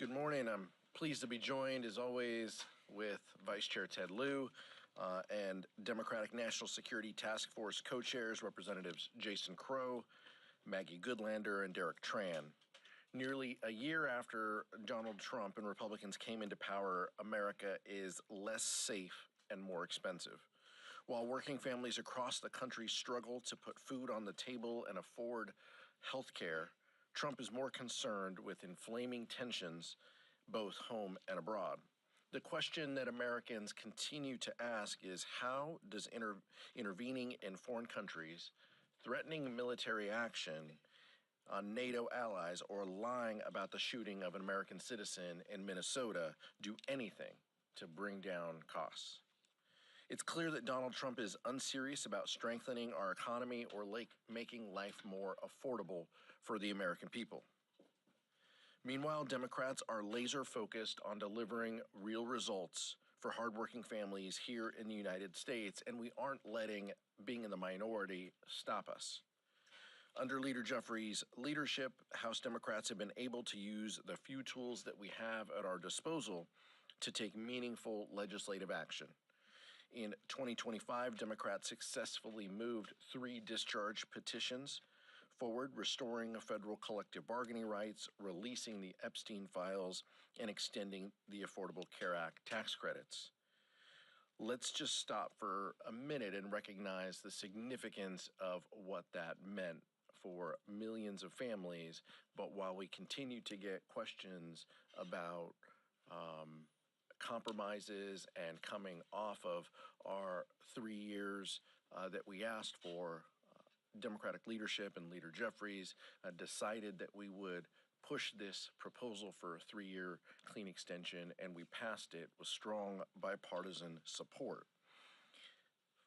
Good morning. I'm pleased to be joined, as always, with Vice Chair Ted Lieu and Democratic National Security Task Force co-chairs, Representatives Jason Crow, Maggie Goodlander, and Derek Tran. Nearly a year after Donald Trump and Republicans came into power, America is less safe and more expensive. While working families across the country struggle to put food on the table and afford health care, Trump is more concerned with inflaming tensions both home and abroad. The question that Americans continue to ask is, how does intervening in foreign countries, threatening military action on NATO allies, or lying about the shooting of an American citizen in Minnesota do anything to bring down costs? It's clear that Donald Trump is unserious about strengthening our economy or making life more affordable for the American people. Meanwhile, Democrats are laser focused on delivering real results for hardworking families here in the United States, and we aren't letting being in the minority stop us. Under Leader Jeffries' leadership, House Democrats have been able to use the few tools that we have at our disposal to take meaningful legislative action. In 2025, Democrats successfully moved 3 discharge petitions forward, restoring federal collective bargaining rights, releasing the Epstein files, and extending the Affordable Care Act tax credits. Let's just stop for a minute and recognize the significance of what that meant for millions of families. But while we continue to get questions about compromises and coming off of our 3 years that we asked for, Democratic leadership and Leader Jeffries decided that we would push this proposal for a 3-year clean extension, and we passed it with strong bipartisan support.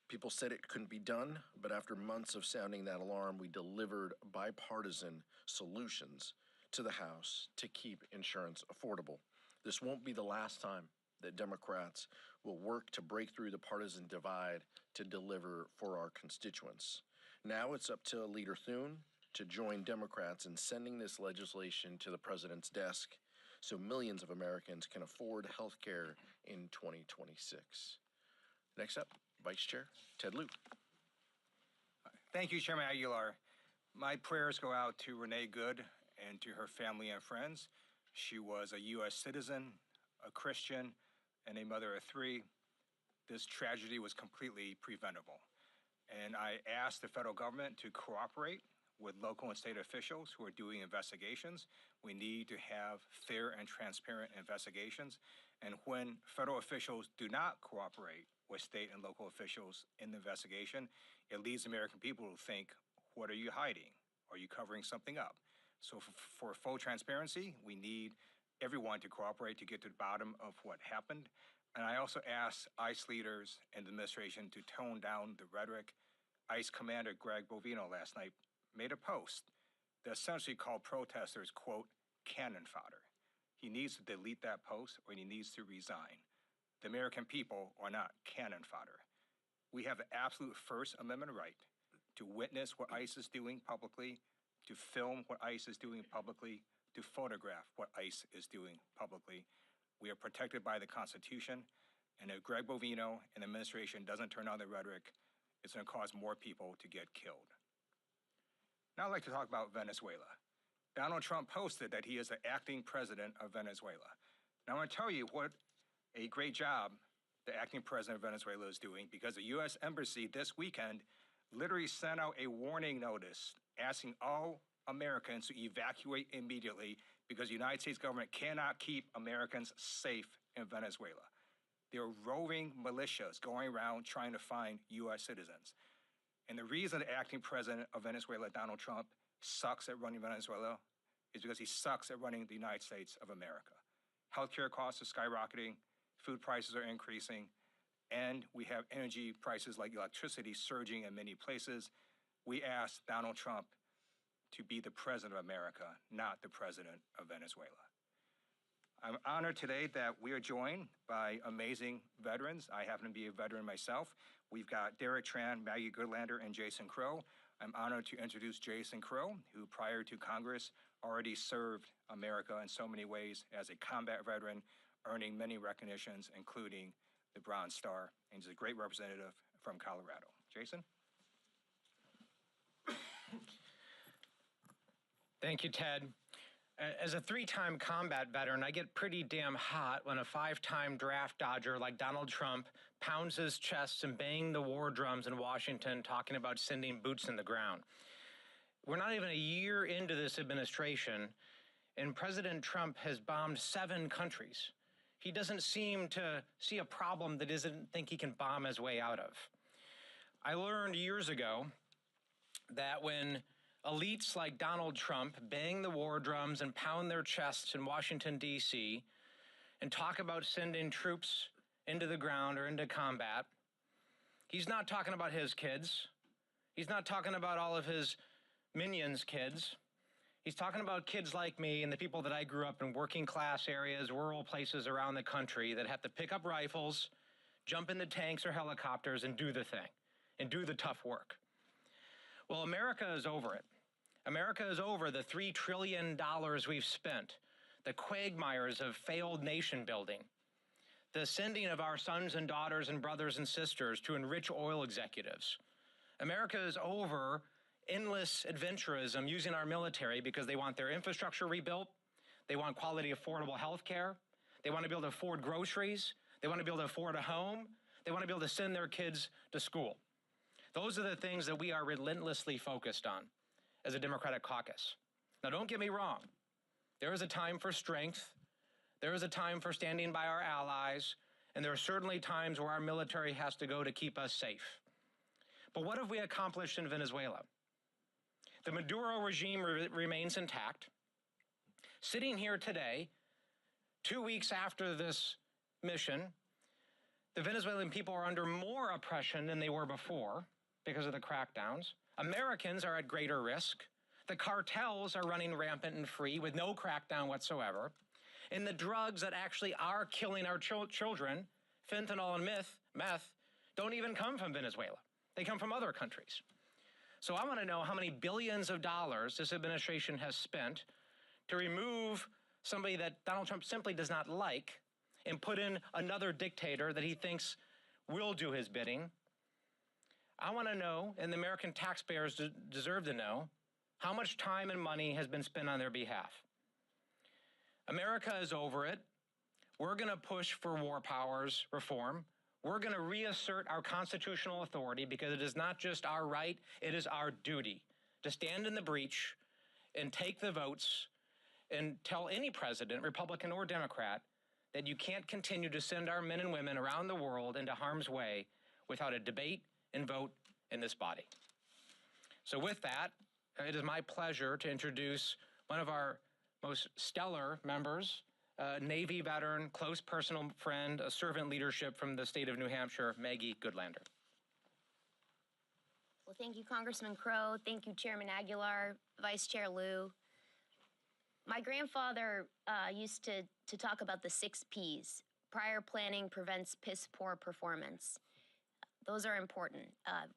People said it couldn't be done, but after months of sounding that alarm, we delivered bipartisan solutions to the House to keep insurance affordable. This won't be the last time that Democrats will work to break through the partisan divide to deliver for our constituents. Now it's up to Leader Thune to join Democrats in sending this legislation to the president's desk so millions of Americans can afford health care in 2026. Next up, Vice Chair Ted Lieu. Thank you, Chairman Aguilar. My prayers go out to Renee Good and to her family and friends. She was a U.S. citizen, a Christian, and a mother of 3. This tragedy was completely preventable. And I asked the federal government to cooperate with local and state officials who are doing investigations. We need to have fair and transparent investigations. And when federal officials do not cooperate with state and local officials in the investigation, it leads American people to think, what are you hiding? Are you covering something up? So for full transparency, we need everyone to cooperate to get to the bottom of what happened. And I also asked ICE leaders and the administration to tone down the rhetoric. ICE Commander Greg Bovino last night made a post that essentially called protesters, quote, cannon fodder. He needs to delete that post, or he needs to resign. The American people are not cannon fodder. We have the absolute First Amendment right to witness what ICE is doing publicly, to film what ICE is doing publicly, to photograph what ICE is doing publicly. We are protected by the Constitution, and if Greg Bovino and the administration doesn't turn on the rhetoric, it's going to cause more people to get killed. Now I'd like to talk about Venezuela. Donald Trump posted that he is the acting president of Venezuela. Now I want to tell you what a great job the acting president of Venezuela is doing, because the U.S. Embassy this weekend literally sent out a warning notice asking all Americans to evacuate immediately because the United States government cannot keep Americans safe in Venezuela. There are roving militias going around trying to find U.S. citizens. And the reason the acting president of Venezuela, Donald Trump, sucks at running Venezuela is because he sucks at running the United States of America. Healthcare costs are skyrocketing, food prices are increasing, and we have energy prices like electricity surging in many places. We asked Donald Trump to be the president of America, not the president of Venezuela. I'm honored today that we are joined by amazing veterans. I happen to be a veteran myself. We've got Derek Tran, Maggie Goodlander, and Jason Crow. I'm honored to introduce Jason Crow, who prior to Congress already served America in so many ways as a combat veteran, earning many recognitions, including the Bronze Star, and he's a great representative from Colorado. Jason? Thank you, Ted. As a 3-time combat veteran, I get pretty damn hot when a 5-time draft dodger like Donald Trump pounds his chest and bangs the war drums in Washington talking about sending boots in the ground. We're not even a year into this administration, and President Trump has bombed 7 countries. He doesn't seem to see a problem that he doesn't think he can bomb his way out of. I learned years ago that when elites like Donald Trump bang the war drums and pound their chests in Washington, D.C., and talk about sending troops into the ground or into combat, he's not talking about his kids. He's not talking about all of his minions' kids. He's talking about kids like me and the people that I grew up in working class areas, rural places around the country that have to pick up rifles, jump into tanks or helicopters and do the thing, and do the tough work. Well, America is over it. America is over the $3 trillion we've spent, the quagmires of failed nation building, the sending of our sons and daughters and brothers and sisters to enrich oil executives. America is over endless adventurism using our military because they want their infrastructure rebuilt, they want quality, affordable health care, they want to be able to afford groceries, they want to be able to afford a home, they want to be able to send their kids to school. Those are the things that we are relentlessly focused on as a Democratic caucus. Now, don't get me wrong. There is a time for strength. There is a time for standing by our allies. And there are certainly times where our military has to go to keep us safe. But what have we accomplished in Venezuela? The Maduro regime remains intact. Sitting here today, 2 weeks after this mission, the Venezuelan people are under more oppression than they were before because of the crackdowns. Americans are at greater risk. The cartels are running rampant and free with no crackdown whatsoever. And the drugs that actually are killing our children, fentanyl and meth, don't even come from Venezuela. They come from other countries. So I want to know how many billions of dollars this administration has spent to remove somebody that Donald Trump simply does not like and put in another dictator that he thinks will do his bidding. I want to know, and the American taxpayers deserve to know, how much time and money has been spent on their behalf. America is over it. We're going to push for war powers reform. We're going to reassert our constitutional authority because it is not just our right, it is our duty to stand in the breach and take the votes and tell any president, Republican or Democrat, that you can't continue to send our men and women around the world into harm's way without a debate and vote in this body. So with that, it is my pleasure to introduce one of our most stellar members, Navy veteran, close personal friend, a servant leadership from the state of New Hampshire, Maggie Goodlander. Well, thank you, Congressman Crow. Thank you, Chairman Aguilar, Vice Chair Liu. My grandfather used to talk about the 6 Ps. Prior planning prevents piss-poor performance. Those are important.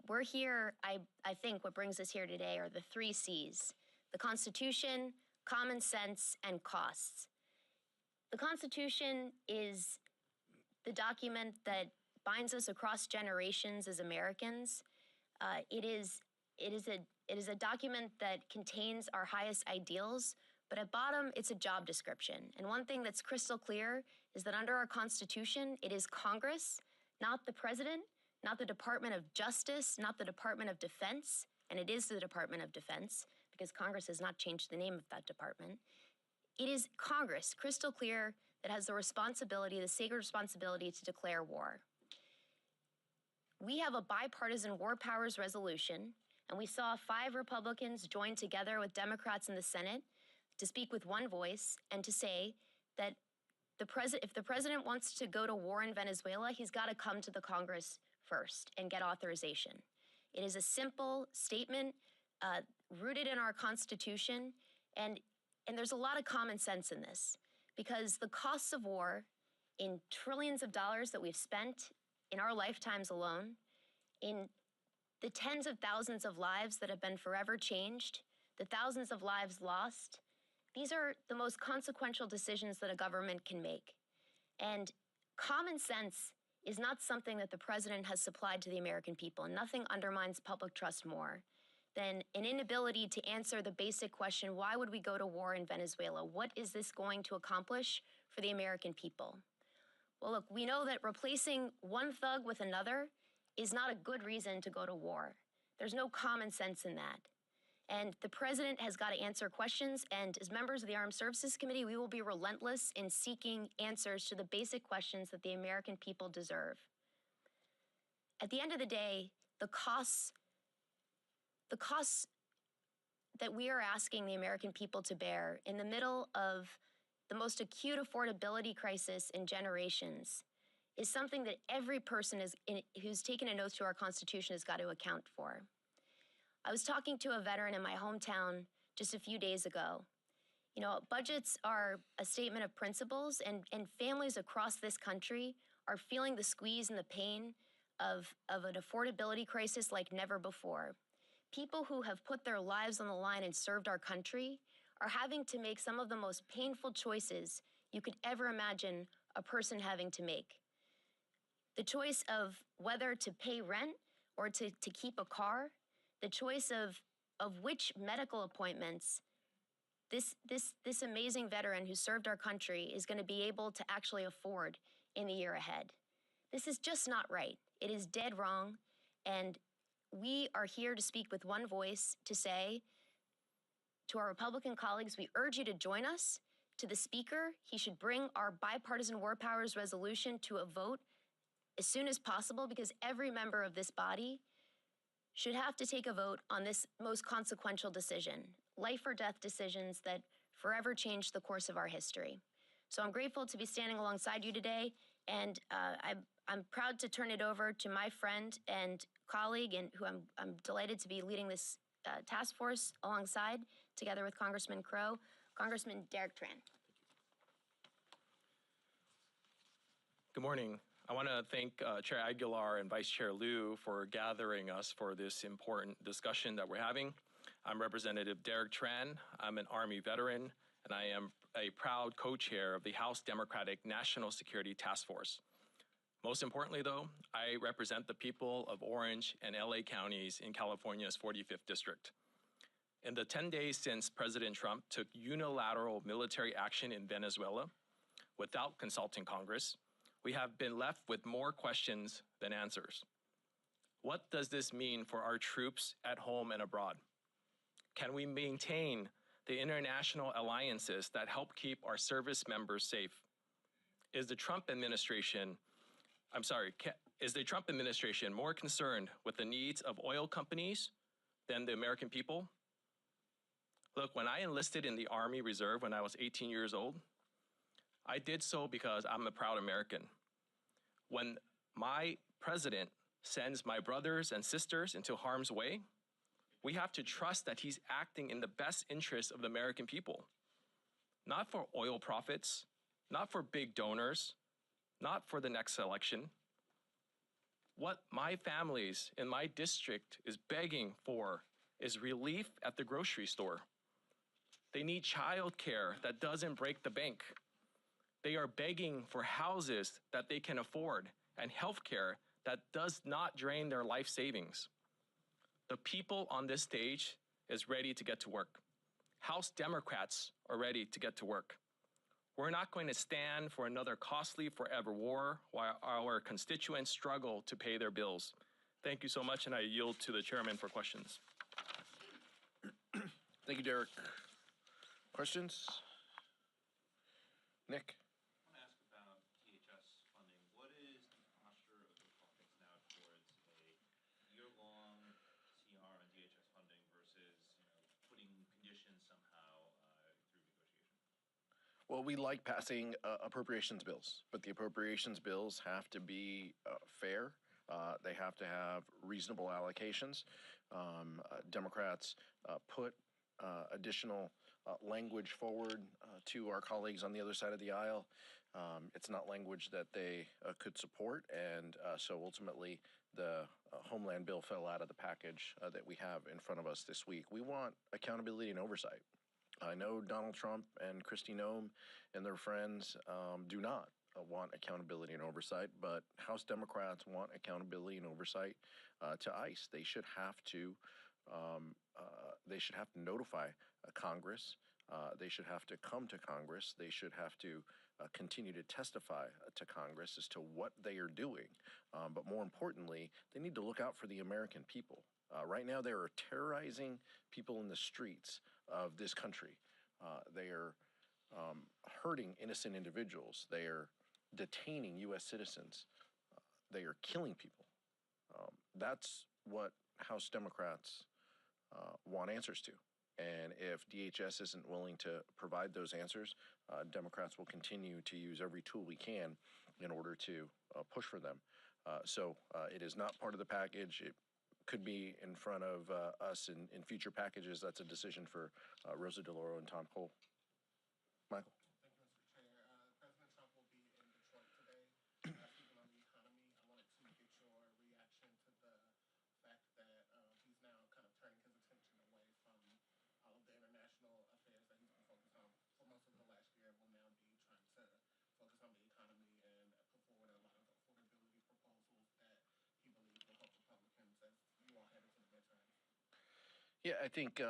We're here, I think what brings us here today are the 3 Cs: the Constitution, common sense, and costs. The Constitution is the document that binds us across generations as Americans. It is a document that contains our highest ideals, but at bottom, it's a job description. And one thing that's crystal clear is that under our Constitution, it is Congress, not the President, not the Department of Justice, not the Department of Defense, and it is the Department of Defense because Congress has not changed the name of that department. It is Congress, crystal clear, that has the responsibility, the sacred responsibility to declare war. We have a bipartisan war powers resolution, and we saw 5 Republicans join together with Democrats in the Senate to speak with one voice and to say that if the president wants to go to war in Venezuela, he's got to come to the Congress first and get authorization. It is a simple statement rooted in our Constitution, and there's a lot of common sense in this because the costs of war in trillions of dollars that we've spent in our lifetimes alone, in The tens of thousands of lives that have been forever changed, the thousands of lives lost, these are the most consequential decisions that a government can make. And common sense is not something that the president has supplied to the American people. Nothing undermines public trust more than an inability to answer the basic question, why would we go to war in Venezuela? What is this going to accomplish for the American people? Well, look, we know that replacing one thug with another is not a good reason to go to war. There's no common sense in that. And the president has got to answer questions, and as members of the Armed Services Committee, we will be relentless in seeking answers to the basic questions that the American people deserve. At the end of the day, the costs that we are asking the American people to bear in the middle of the most acute affordability crisis in generations is something that every person who's taken an oath to our Constitution has got to account for. I was talking to a veteran in my hometown just a few days ago. You know, budgets are a statement of principles, and families across this country are feeling the squeeze and the pain of an affordability crisis like never before. People who have put their lives on the line and served our country are having to make some of the most painful choices you could ever imagine a person having to make. The choice of whether to pay rent or to keep a car, the choice of which medical appointments this amazing veteran who served our country is going to be able to actually afford in the year ahead. This is just not right. It is dead wrong, and we are here to speak with one voice to say to our Republican colleagues, we urge you to join us. To the Speaker, he should bring our bipartisan war powers resolution to a vote as soon as possible, because every member of this body should have to take a vote on this most consequential decision, life or death decisions that forever changed the course of our history. So I'm grateful to be standing alongside you today, and I'm proud to turn it over to my friend and colleague, and who I'm delighted to be leading this task force alongside, together with Congressman Crow, Congressman Derek Tran. Good morning. I want to thank Chair Aguilar and Vice Chair Liu for gathering us for this important discussion that we're having. I'm Representative Derek Tran. I'm an Army veteran, and I am a proud co-chair of the House Democratic National Security Task Force. Most importantly, though, I represent the people of Orange and LA counties in California's 45th District. In the 10 days since President Trump took unilateral military action in Venezuela without consulting Congress, we have been left with more questions than answers. What does this mean for our troops at home and abroad? Can we maintain the international alliances that help keep our service members safe? Is the Trump administration more concerned with the needs of oil companies than the American people? Look, when I enlisted in the Army Reserve when I was 18 years old, I did so because I'm a proud American. When my president sends my brothers and sisters into harm's way, we have to trust that he's acting in the best interest of the American people. Not for oil profits, not for big donors, not for the next election. What my families in my district is begging for is relief at the grocery store. They need child care that doesn't break the bank. They are begging for houses that they can afford and health care that does not drain their life savings. The people on this stage is ready to get to work. House Democrats are ready to get to work. We're not going to stand for another costly forever war while our constituents struggle to pay their bills. Thank you so much, and I yield to the chairman for questions. Thank you, Derek. Questions? Nick? I want to ask about DHS funding. What is the posture of the caucus now towards a year-long CR on DHS funding versus, putting conditions somehow through negotiation? Well, we like passing appropriations bills, but the appropriations bills have to be fair. They have to have reasonable allocations. Democrats put additional language forward to our colleagues on the other side of the aisle. It's not language that they could support, and so ultimately the Homeland bill fell out of the package that we have in front of us this week. We want accountability and oversight. I know Donald Trump and Kristi Noem and their friends do not want accountability and oversight, but House Democrats want accountability and oversight to ICE. They should have to notify Congress. They should have to come to Congress. They should have to continue to testify to Congress as to what they are doing. But more importantly, they need to look out for the American people. Right now, they are terrorizing people in the streets of this country. They are hurting innocent individuals. They are detaining U.S. citizens. They are killing people. That's what House Democrats want answers to. And if DHS isn't willing to provide those answers, Democrats will continue to use every tool we can in order to push for them. So it is not part of the package. It could be in front of us in future packages. That's a decision for Rosa DeLauro and Tom Cole. Michael. Thank you, Mr. Chair. President Trump will be in Detroit today, speaking on the economy. I wanted to get your reaction to the fact that he's now kind of turning his attention away from all of the international affairs that he's been focused on for most of the last year, and will now be trying to focus on the economy and put forward a lot of affordability proposals that he believes will help Republicans as you all head into the midterms. Yeah, I think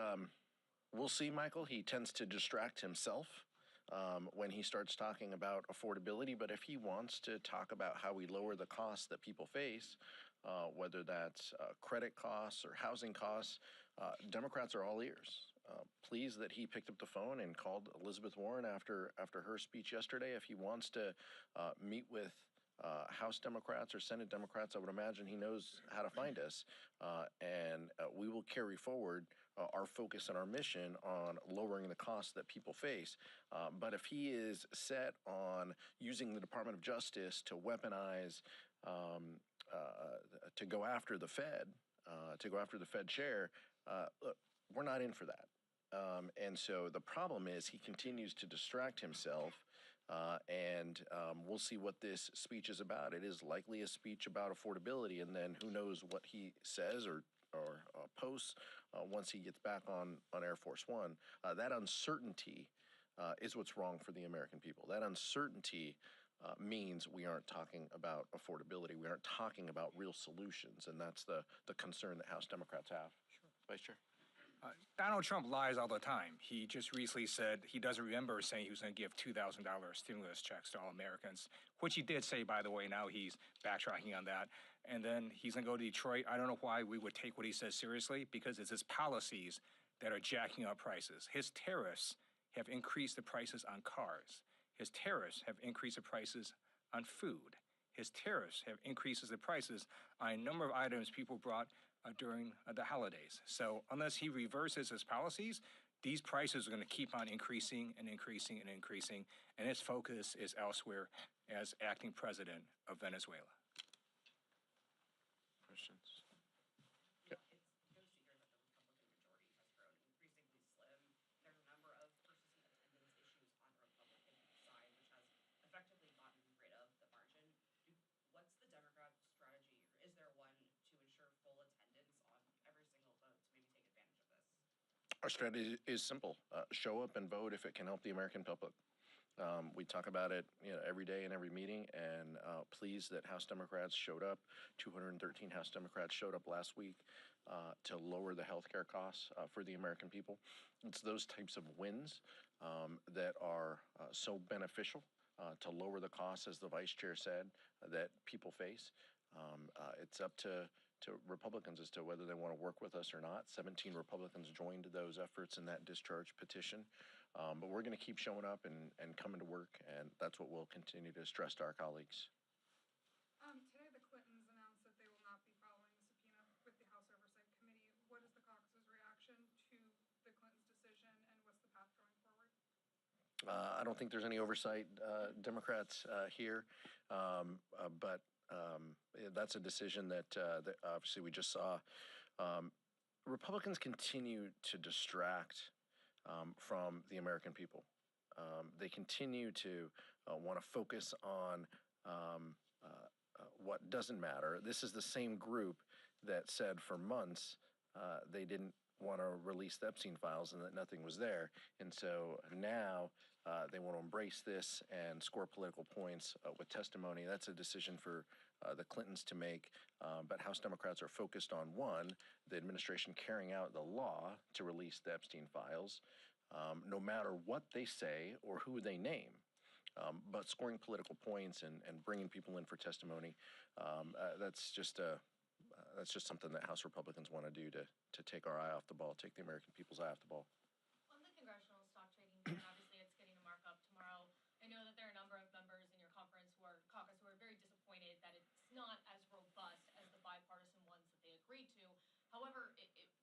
we'll see, Michael. He tends to distract himself when he starts talking about affordability. But if he wants to talk about how we lower the costs that people face, whether that's credit costs or housing costs, Democrats are all ears. Pleased that he picked up the phone and called Elizabeth Warren after her speech yesterday. If he wants to meet with House Democrats or Senate Democrats, I would imagine he knows how to find us. And we will carry forward our focus and our mission on lowering the costs that people face. But if he is set on using the Department of Justice to weaponize, to go after the Fed, chair, look, we're not in for that. And so the problem is he continues to distract himself. And we'll see what this speech is about. It is likely a speech about affordability, and then who knows what he says or posts once he gets back on Air Force One. That uncertainty is what's wrong for the American people. That uncertainty means we aren't talking about affordability. We aren't talking about real solutions, and that's the concern that House Democrats have. Sure. Vice Chair. Donald Trump lies all the time. He just recently said he doesn't remember saying he was going to give $2,000 stimulus checks to all Americans, which he did say, by the way. Now he's backtracking on that. And then he's going to go to Detroit. I don't know why we would take what he says seriously, because it's his policies that are jacking up prices. His tariffs have increased the prices on cars. His tariffs have increased the prices on food. His tariffs have increased the prices on a number of items people brought during the holidays. So unless he reverses his policies, these prices are going to keep on increasing and increasing and increasing, and his focus is elsewhere as acting president of Venezuela. Questions? It's good to hear that the Republican majority has grown increasingly slim. There's a number of persistent attendance issues on the Republican side, which has effectively gotten rid of the margin. What's the Democrat strategy, or is there one, to ensure full attendance on every single vote to maybe take advantage of this? Our strategy is simple. Show up and vote if it can help the American public. We talk about it, every day in every meeting, and pleased that House Democrats showed up. 213 House Democrats showed up last week to lower the health care costs for the American people. It's those types of wins that are so beneficial to lower the costs, as the Vice Chair said, that people face. It's up to Republicans as to whether they want to work with us or not. 17 Republicans joined those efforts in that discharge petition. But we're going to keep showing up and coming to work, and that's what we'll continue to stress to our colleagues. Today, the Clintons announced that they will not be following the subpoena with the House Oversight Committee. What is the caucus's reaction to the Clintons' decision, and what's the path going forward? I don't think there's any oversight, Democrats here, but that's a decision that obviously we just saw. Republicans continue to distract from the American people. They continue to want to focus on what doesn't matter. This is the same group that said for months they didn't want to release the Epstein files and that nothing was there. And so now they want to embrace this and score political points with testimony. That's a decision for the Clintons to make. But House Democrats are focused on, one, the administration carrying out the law to release the Epstein files, no matter what they say or who they name. But scoring political points and bringing people in for testimony, that's just something that House Republicans want to do to take our eye off the ball, take the American people's eye off the ball. On the congressional stock trading ban, obviously it's getting a markup tomorrow. I know that there are a number of members in your caucus who are very disappointed that it's not as robust as the bipartisan ones that they agreed to. However,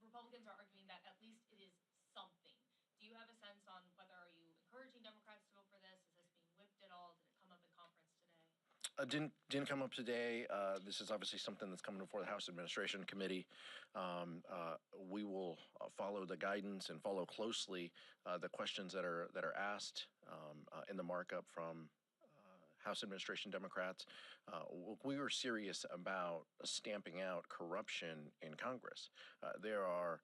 Republicans are arguing that at least it is something. Do you have a sense on whether are you encouraging Democrats to vote for this? Is this being whipped at all? Did it come up in conference today? Didn't come up today. This is obviously something that's coming before the House Administration Committee. We will follow the guidance and follow closely the questions that are asked in the markup from House Administration Democrats. We were serious about stamping out corruption in Congress. There are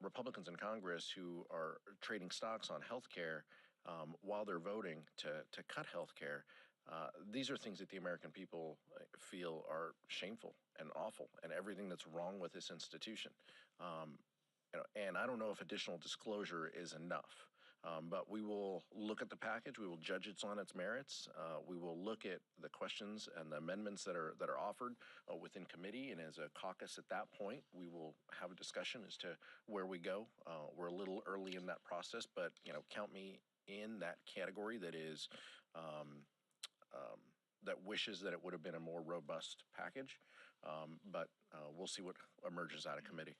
Republicans in Congress who are trading stocks on health care while they're voting to cut health care. These are things that the American people feel are shameful and awful and everything that's wrong with this institution. And I don't know if additional disclosure is enough. But we will look at the package. We will judge it on its merits. We will look at the questions and the amendments that are offered within committee. And as a caucus at that point, we will have a discussion as to where we go. We're a little early in that process, but count me in that category that is that wishes that it would have been a more robust package. But we'll see what emerges out of committee.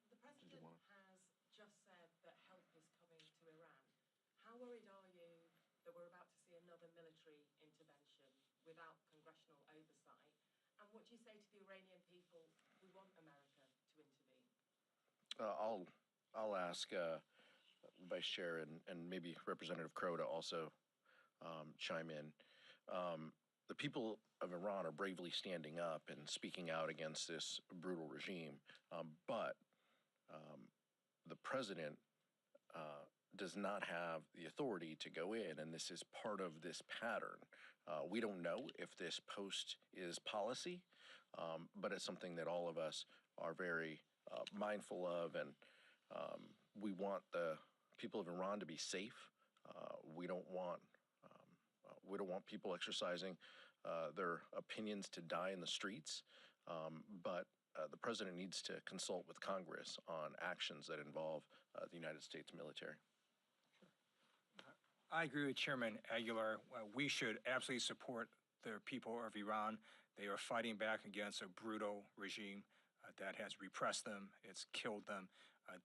The president has just said that help is coming to Iran. How worried are you that we're about to see another military intervention without congressional oversight? And what do you say to the Iranian people who want America to intervene? I'll ask Vice Chair and maybe Representative Crow to also chime in. The people of Iran are bravely standing up and speaking out against this brutal regime, but the president does not have the authority to go in, and this is part of this pattern. We don't know if this post is policy, but it's something that all of us are very mindful of, and we want the people of Iran to be safe. We don't want people exercising their opinions to die in the streets, but the president needs to consult with Congress on actions that involve the United States military. I agree with Chairman Aguilar. We should absolutely support the people of Iran. They are fighting back against a brutal regime that has repressed them. It's killed them.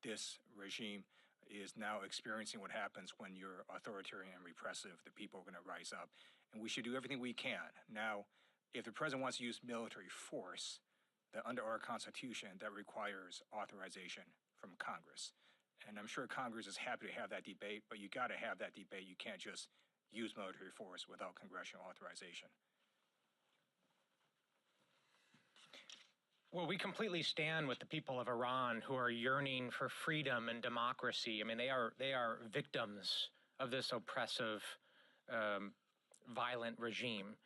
This regime is now experiencing what happens when you're authoritarian and repressive. The people are going to rise up, and we should do everything we can. Now, if the president wants to use military force, that under our Constitution, that requires authorization from Congress. And I'm sure Congress is happy to have that debate, but you got to have that debate. You can't just use military force without congressional authorization. Well, we completely stand with the people of Iran who are yearning for freedom and democracy. I mean, they are victims of this oppressive, violent regime.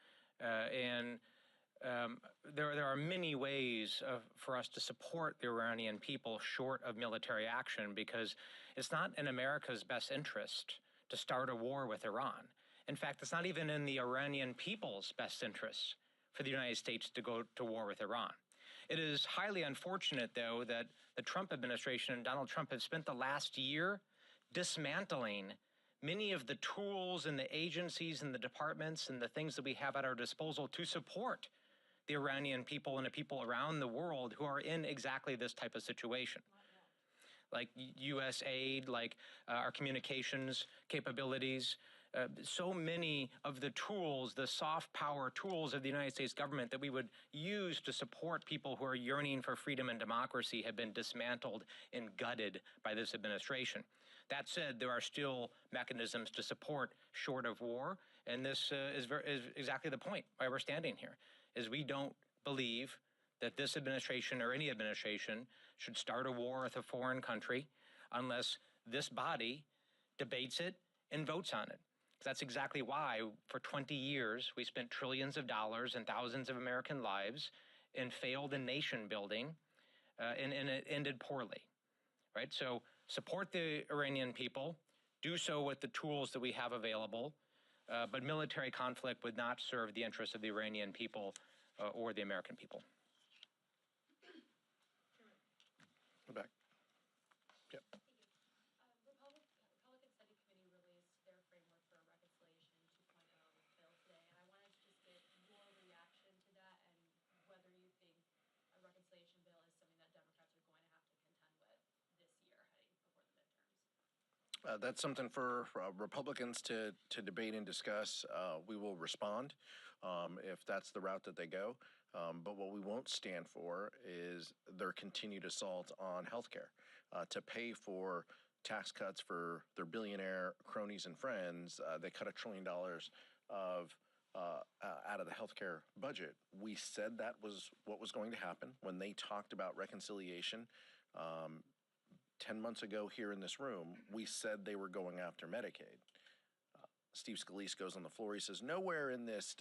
There are many ways for us to support the Iranian people short of military action, because it's not in America's best interest to start a war with Iran. In fact, it's not even in the Iranian people's best interest for the United States to go to war with Iran. It is highly unfortunate, though, that the Trump administration and Donald Trump have spent the last year dismantling many of the tools and the agencies and the departments and the things that we have at our disposal to support the Iranian people and the people around the world who are in exactly this type of situation. Like U.S. aid, like our communications capabilities, so many of the tools, the soft power tools of the United States government that we would use to support people who are yearning for freedom and democracy have been dismantled and gutted by this administration. That said, there are still mechanisms to support short of war, and this is exactly the point why we're standing here, is we don't believe that this administration or any administration should start a war with a foreign country unless this body debates it and votes on it. That's exactly why for 20 years we spent trillions of dollars and thousands of American lives and failed in nation building, and it ended poorly, right? So support the Iranian people, do so with the tools that we have available, but military conflict would not serve the interests of the Iranian people or the American people. Back. Yep. Republican Study Committee released their framework for a reconciliation 2.0 bill today, and I wanted to just get your reaction to that and whether you think a reconciliation bill is something that Democrats are going to have to contend with this year heading before the midterms. That's something for Republicans to debate and discuss. We will respond if that's the route that they go. But what we won't stand for is their continued assault on healthcare to pay for tax cuts for their billionaire cronies and friends. They cut $1 trillion of out of the healthcare budget. We said that was what was going to happen when they talked about reconciliation 10 months ago here in this room. We said they were going after Medicaid. Steve Scalise goes on the floor. He says, nowhere in this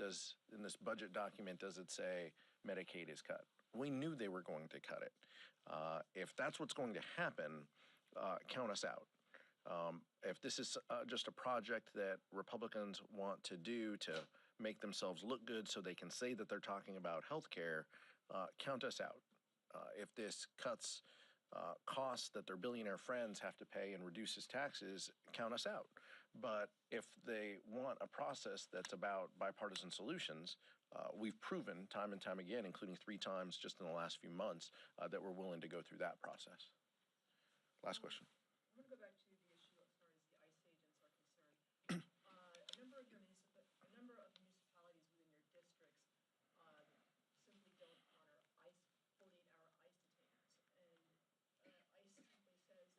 budget document does it say Medicaid is cut. We knew they were going to cut it. If that's what's going to happen, count us out. If this is just a project that Republicans want to do to make themselves look good so they can say that they're talking about health care, count us out. If this cuts costs that their billionaire friends have to pay and reduces taxes, count us out. But if they want a process that's about bipartisan solutions, we've proven time and time again, including 3 times just in the last few months, that we're willing to go through that process. Last question. I'm going to go back to the issue as far as the ICE agents are concerned. A number of municipalities within your districts simply don't honor ICE 48-hour ICE detainers, and ICE simply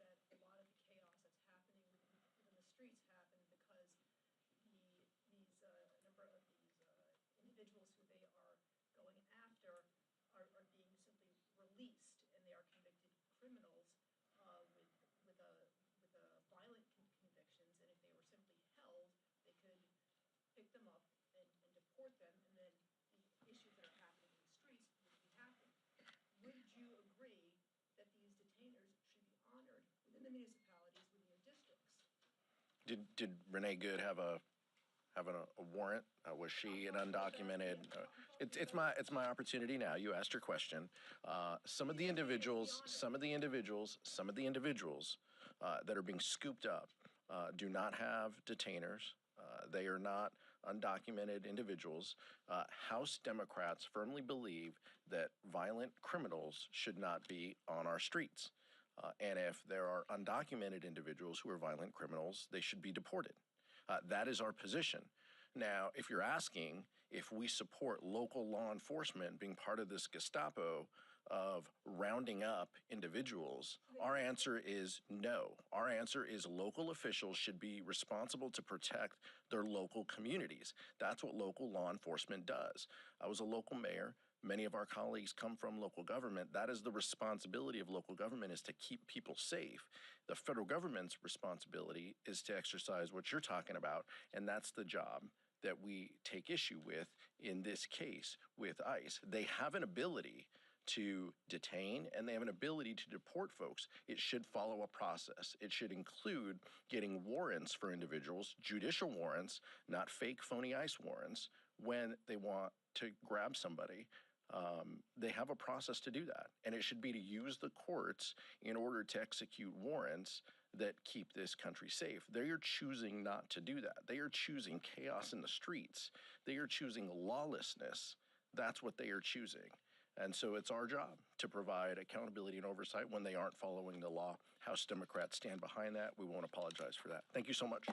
says that a lot of the chaos that's happening within the streets happen because a number of these individuals who they are going after are being simply released, and they are convicted criminals with violent convictions, and if they were simply held, they could pick them up and deport them, and then the issues that are happening in the streets would be happening. Would you agree that these detainers should be honored within the municipalities, within your districts? Did Renee Good have a warrant? Was she an undocumented? It's my opportunity now. You asked your question. Some of the individuals that are being scooped up do not have detainers. They are not undocumented individuals. House Democrats firmly believe that violent criminals should not be on our streets. And if there are undocumented individuals who are violent criminals, they should be deported. That is our position. Now, if you're asking if we support local law enforcement being part of this Gestapo of rounding up individuals, our answer is no. Our answer is local officials should be responsible to protect their local communities. That's what local law enforcement does. I was a local mayor. Many of our colleagues come from local government. That is the responsibility of local government, is to keep people safe. The federal government's responsibility is to exercise what you're talking about, and that's the job that we take issue with in this case with ICE. They have an ability to detain, and they have an ability to deport folks. It should follow a process. It should include getting warrants for individuals, judicial warrants, not fake phony ICE warrants, when they want to grab somebody. They have a process to do that, and it should be to use the courts in order to execute warrants that keep this country safe. They are choosing not to do that. They are choosing chaos in the streets. They are choosing lawlessness. That's what they are choosing. And so it's our job to provide accountability and oversight when they aren't following the law. House Democrats stand behind that. We won't apologize for that. Thank you so much.